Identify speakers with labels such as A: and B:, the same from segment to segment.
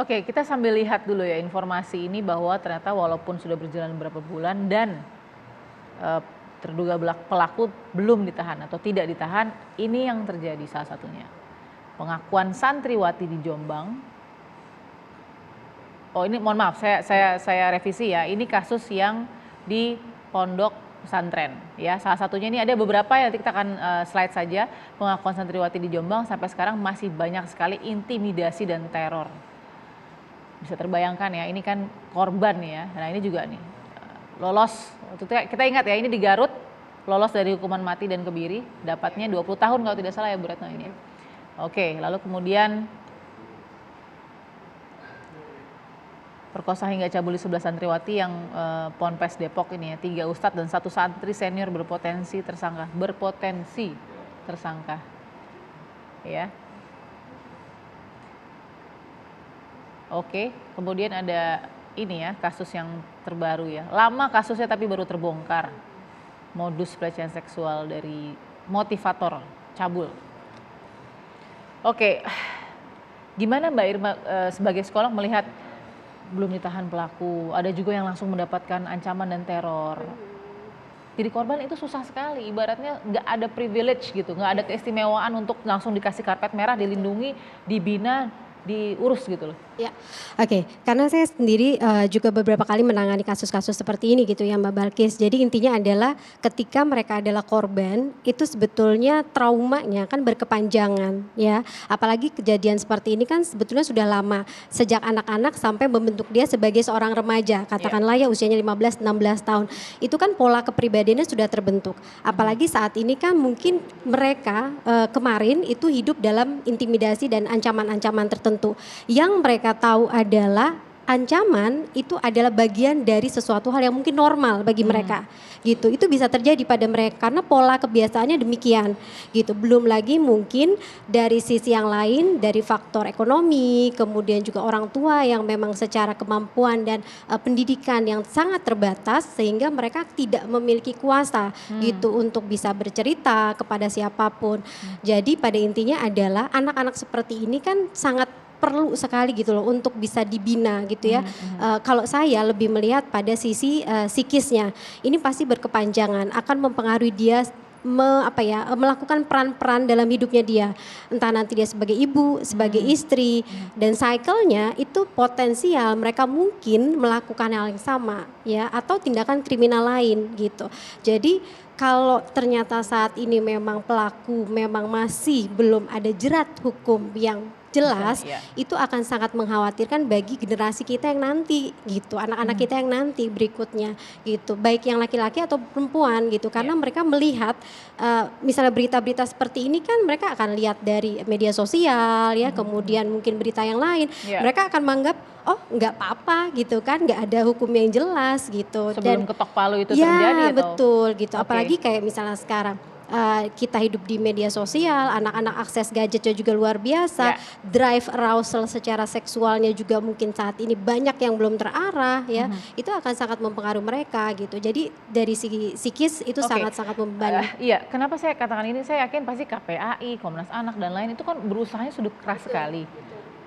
A: Oke, kita sambil lihat dulu ya informasi ini bahwa ternyata walaupun sudah berjalan beberapa bulan dan eh, terduga pelaku belum ditahan atau tidak ditahan, ini yang terjadi salah satunya. Pengakuan santriwati di Jombang. Oh ini mohon maaf, saya revisi ya. Ini kasus yang di pondok pesantren ya. Salah satunya ini ada beberapa ya, nanti kita akan slide saja. Pengakuan santriwati di Jombang sampai sekarang masih banyak sekali intimidasi dan teror. Bisa terbayangkan ya, ini kan korban ya. Nah ini juga nih lolos, kita ingat ya ini di Garut, lolos dari hukuman mati dan kebiri, dapatnya 20 tahun kalau tidak salah ya Bu Retno ini. Oke, lalu kemudian perkosa hingga cabuli 11 santriwati yang Ponpes Depok ini ya, 3 ustadz dan 1 santri senior berpotensi tersangka, ya. Oke, kemudian ada ini ya kasus yang terbaru ya, lama kasusnya tapi baru terbongkar, modus pelecehan seksual dari motivator cabul. Oke, gimana Mbak Irma sebagai psikolog melihat belum ditahan pelaku, ada juga yang langsung mendapatkan ancaman dan teror. Jadi korban itu susah sekali, ibaratnya nggak ada privilege gitu, nggak ada keistimewaan untuk langsung dikasih karpet merah, dilindungi, dibina, diurus gitu loh.
B: Ya, oke. Karena saya sendiri juga beberapa kali menangani kasus-kasus seperti ini gitu ya Mbak Balkis. Jadi intinya adalah ketika mereka adalah korban, itu sebetulnya traumanya kan berkepanjangan ya. Apalagi kejadian seperti ini kan sebetulnya sudah lama. Sejak anak-anak sampai membentuk dia sebagai seorang remaja. Katakanlah ya usianya 15-16 tahun. Itu kan pola kepribadiannya sudah terbentuk. Apalagi saat ini kan mungkin mereka kemarin itu hidup dalam intimidasi dan ancaman-ancaman tertentu. Yang mereka tahu adalah ancaman itu adalah bagian dari sesuatu hal yang mungkin normal bagi mereka gitu. Itu bisa terjadi pada mereka karena pola kebiasaannya demikian gitu. Belum lagi mungkin dari sisi yang lain, dari faktor ekonomi, kemudian juga orang tua yang memang secara kemampuan dan pendidikan yang sangat terbatas sehingga mereka tidak memiliki kuasa gitu untuk bisa bercerita kepada siapapun. Jadi pada intinya adalah anak-anak seperti ini kan sangat perlu sekali gitu loh untuk bisa dibina gitu ya. Kalau saya lebih melihat pada sisi psikisnya, ini pasti berkepanjangan akan mempengaruhi dia melakukan peran-peran dalam hidupnya dia. Entah nanti dia sebagai ibu, sebagai istri, dan cycle-nya itu potensial mereka mungkin melakukan hal yang sama ya atau tindakan kriminal lain gitu. Jadi kalau ternyata saat ini memang pelaku memang masih belum ada jerat hukum yang jelas, itu akan sangat mengkhawatirkan bagi generasi kita yang nanti gitu, anak-anak kita yang nanti berikutnya gitu, baik yang laki-laki atau perempuan gitu, karena mereka melihat misalnya berita-berita seperti ini kan mereka akan lihat dari media sosial ya, kemudian mungkin berita yang lain, mereka akan menganggap oh nggak apa-apa gitu kan, nggak ada hukum yang jelas gitu.
A: Sebelum ketok palu itu terjadi
B: ya, betul gitu, apalagi kayak misalnya sekarang kita hidup di media sosial, anak-anak akses gadgetnya juga luar biasa, drive arousal secara seksualnya juga mungkin saat ini banyak yang belum terarah ya, itu akan sangat mempengaruhi mereka gitu. Jadi dari segi psikis itu sangat-sangat membebani.
A: Iya, kenapa saya katakan ini? Saya yakin pasti KPAI, Komnas Anak dan lain itu kan berusahanya sudah keras sekali.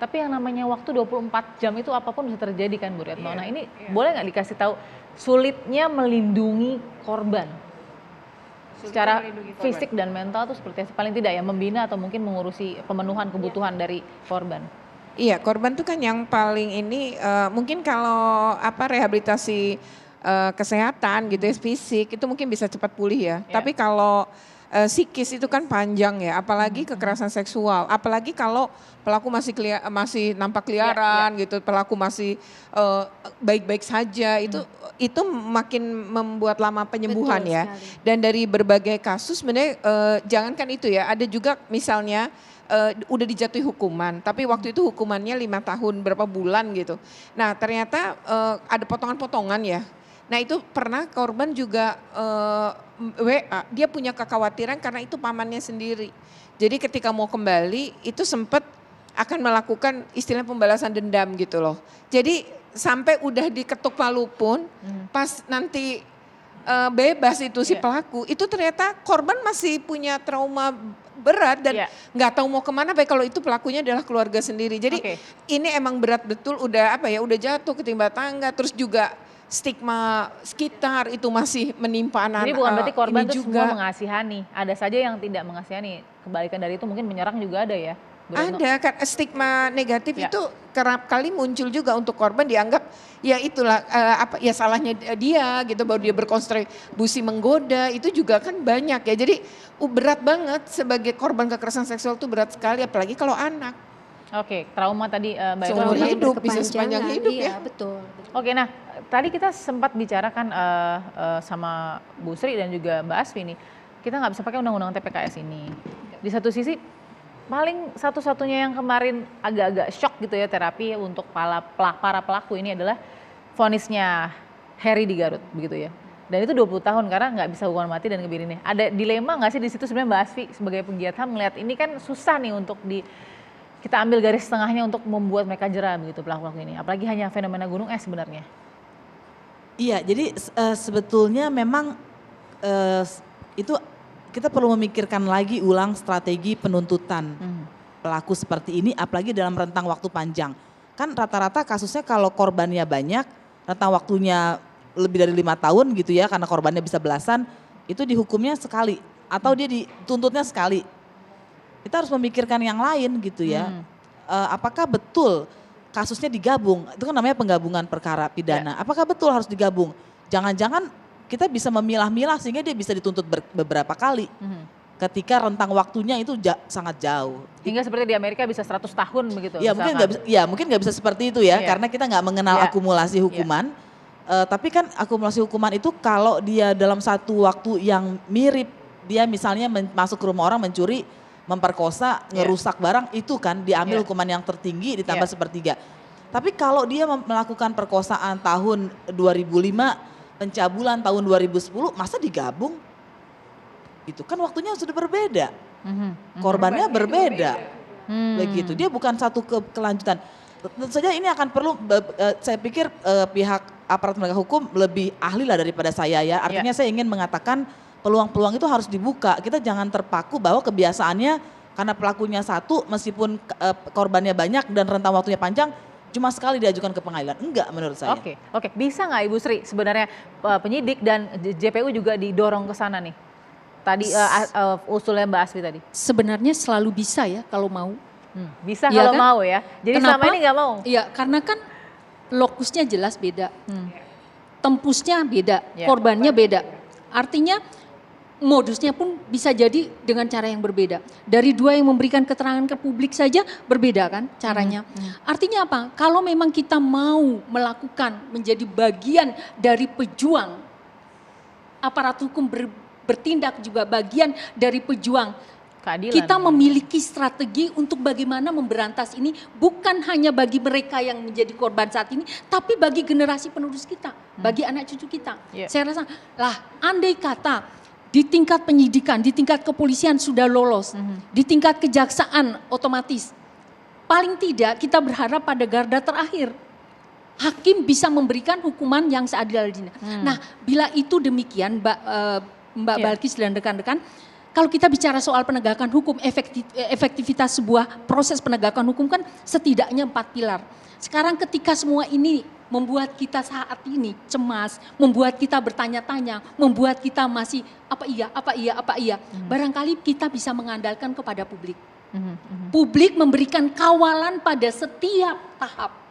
A: Tapi yang namanya waktu 24 jam itu apapun bisa terjadi kan Bu Retno. Nah ini boleh nggak dikasih tahu sulitnya melindungi korban? Secara fisik dan mental itu seperti apa? Paling tidak ya membina atau mungkin mengurusi pemenuhan kebutuhan dari korban.
C: Iya, korban itu kan yang paling ini mungkin kalau rehabilitasi kesehatan gitu ya, fisik itu mungkin bisa cepat pulih ya. Tapi kalau psikis itu kan panjang ya, apalagi kekerasan seksual, apalagi kalau pelaku masih nampak keliaran gitu, pelaku masih baik-baik saja, itu makin membuat lama penyembuhan. Betul, ya. Sekali. Dan dari berbagai kasus sebenarnya jangankan itu ya, ada juga misalnya udah dijatuhi hukuman, tapi waktu itu hukumannya 5 tahun berapa bulan gitu. Nah ternyata ada potongan-potongan ya. Nah itu pernah korban juga WA, dia punya kekhawatiran karena itu pamannya sendiri. Jadi ketika mau kembali itu sempat akan melakukan istilah pembalasan dendam gitu loh. Jadi sampai udah diketuk palu pun pas nanti bebas itu si pelaku, itu ternyata korban masih punya trauma berat dan
A: Iya.
C: nggak tahu mau kemana baik kalau itu pelakunya adalah keluarga sendiri. Jadi
A: Oke.
C: ini emang berat betul, udah udah jatuh ketimpa tangga, terus juga stigma sekitar itu masih menimpa anak-anak.
A: Jadi bukan berarti korban
C: ini
A: itu
C: juga.
A: semua mengasihani. Ada saja yang tidak mengasihani. Kebalikan dari itu mungkin menyerang juga ada ya. Bu Retno?
C: Ada kan stigma negatif
A: Ya.
C: itu kerap kali muncul juga untuk korban, dianggap ya itulah salahnya dia gitu, bahwa dia berkontribusi menggoda, itu juga kan banyak ya. Jadi berat banget sebagai korban kekerasan seksual, tuh berat sekali apalagi kalau anak.
A: Oke, trauma tadi Mbak Eva
C: Seumur
A: bilang.
C: hidup, bisa sepanjang
B: Berkepanjangan,
C: hidup
B: iya,
C: ya.
B: betul.
A: Oke, nah tadi kita sempat bicarakan sama Bu Sri dan juga Mbak Asfi nih, kita nggak bisa pakai undang-undang TPKS ini. Di satu sisi, paling satu-satunya yang kemarin agak-agak shock gitu ya terapi untuk para pelaku ini adalah vonisnya Heri di Garut, begitu ya. Dan itu 20 tahun karena nggak bisa hukuman mati dan kebiri nih. Ada dilema nggak sih di situ sebenarnya Mbak Asfi sebagai penggiat HAM melihat ini kan susah nih untuk kita ambil garis tengahnya untuk membuat mereka jera begitu pelaku-pelaku ini. Apalagi hanya fenomena gunung es sebenarnya.
D: Iya, jadi sebetulnya memang itu kita perlu memikirkan lagi ulang strategi penuntutan pelaku seperti ini, apalagi dalam rentang waktu panjang. Kan rata-rata kasusnya kalau korbannya banyak, rentang waktunya lebih dari 5 tahun gitu ya, karena korbannya bisa belasan, itu dihukumnya sekali atau dia dituntutnya sekali. Kita harus memikirkan yang lain gitu ya. Apakah betul kasusnya digabung? Itu kan namanya penggabungan perkara pidana. Apakah betul harus digabung? Jangan-jangan kita bisa memilah-milah sehingga dia bisa dituntut beberapa kali. Ketika rentang waktunya itu sangat jauh.
A: Hingga seperti di Amerika bisa 100 tahun begitu.
D: Ya mungkin nggak bisa, ya mungkin nggak bisa seperti itu ya,
A: Iya.
D: karena kita nggak mengenal
A: Iya.
D: akumulasi hukuman. Tapi kan akumulasi hukuman itu kalau dia dalam satu waktu yang mirip, dia misalnya masuk ke rumah orang mencuri, memperkosa, ngerusak barang, itu kan diambil hukuman yang tertinggi ditambah sepertiga. Tapi kalau dia melakukan perkosaan tahun 2005, pencabulan tahun 2010, masa digabung? Itu kan waktunya sudah berbeda. Korbannya berbeda. Begitu, dia bukan satu kelanjutan. Tentu saja ini akan perlu, saya pikir pihak aparat penegak hukum lebih ahli lah daripada saya ya. Artinya saya ingin mengatakan peluang-peluang itu harus dibuka. Kita jangan terpaku bahwa kebiasaannya karena pelakunya satu meskipun korbannya banyak dan rentang waktunya panjang, cuma sekali diajukan ke pengadilan. Enggak menurut saya.
A: Oke. Bisa nggak Ibu Sri sebenarnya penyidik dan JPU juga didorong ke sana nih? Tadi usulnya Mbak Asfi tadi.
E: Sebenarnya selalu bisa ya kalau mau.
A: Bisa
E: Iya
A: kalau
E: kan?
A: mau ya. Jadi selama ini nggak mau.
E: Iya, karena kan lokusnya jelas beda. Tempusnya beda,
A: Ya.
E: korbannya beda. Artinya modusnya pun bisa jadi dengan cara yang berbeda. Dari dua yang memberikan keterangan ke publik saja berbeda kan caranya. Artinya apa? Kalau memang kita mau melakukan menjadi bagian dari pejuang, aparat hukum bertindak juga bagian dari pejuang.
A: Keadilan.
E: Kita memiliki strategi untuk bagaimana memberantas ini bukan hanya bagi mereka yang menjadi korban saat ini, tapi bagi generasi penerus kita, bagi anak cucu kita.
A: Yeah.
E: Saya rasa, andai kata di tingkat penyidikan, di tingkat kepolisian sudah lolos, di tingkat kejaksaan otomatis, paling tidak kita berharap pada garda terakhir. Hakim bisa memberikan hukuman yang seadil-adilnya. Nah, bila itu demikian, Mbak Balkis dan rekan-rekan, kalau kita bicara soal penegakan hukum, efektivitas sebuah proses penegakan hukum kan setidaknya 4 pilar. Sekarang ketika semua ini membuat kita saat ini cemas, membuat kita bertanya-tanya, membuat kita masih apa iya. Barangkali kita bisa mengandalkan kepada publik. Publik memberikan kawalan pada setiap tahap.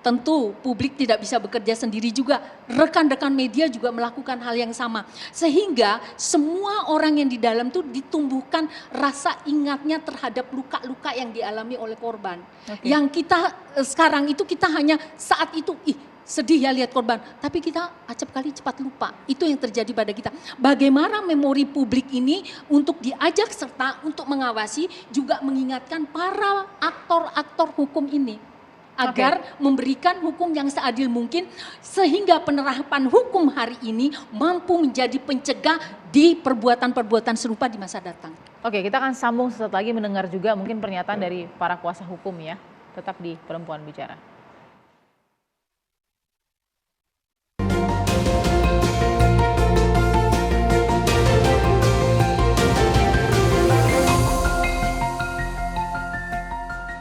E: Tentu publik tidak bisa bekerja sendiri juga, rekan-rekan media juga melakukan hal yang sama. Sehingga semua orang yang di dalam itu ditumbuhkan rasa ingatnya terhadap luka-luka yang dialami oleh korban. Yang kita sekarang itu kita hanya saat itu, sedih ya lihat korban, tapi kita acap kali cepat lupa. Itu yang terjadi pada kita. Bagaimana memori publik ini untuk diajak serta untuk mengawasi juga mengingatkan para aktor-aktor hukum ini. Agar memberikan hukum yang seadil mungkin sehingga penerapan hukum hari ini mampu menjadi pencegah di perbuatan-perbuatan serupa di masa datang.
A: Oke, kita akan sambung sesaat lagi mendengar juga mungkin pernyataan dari para kuasa hukum ya. Tetap di Perempuan Bicara.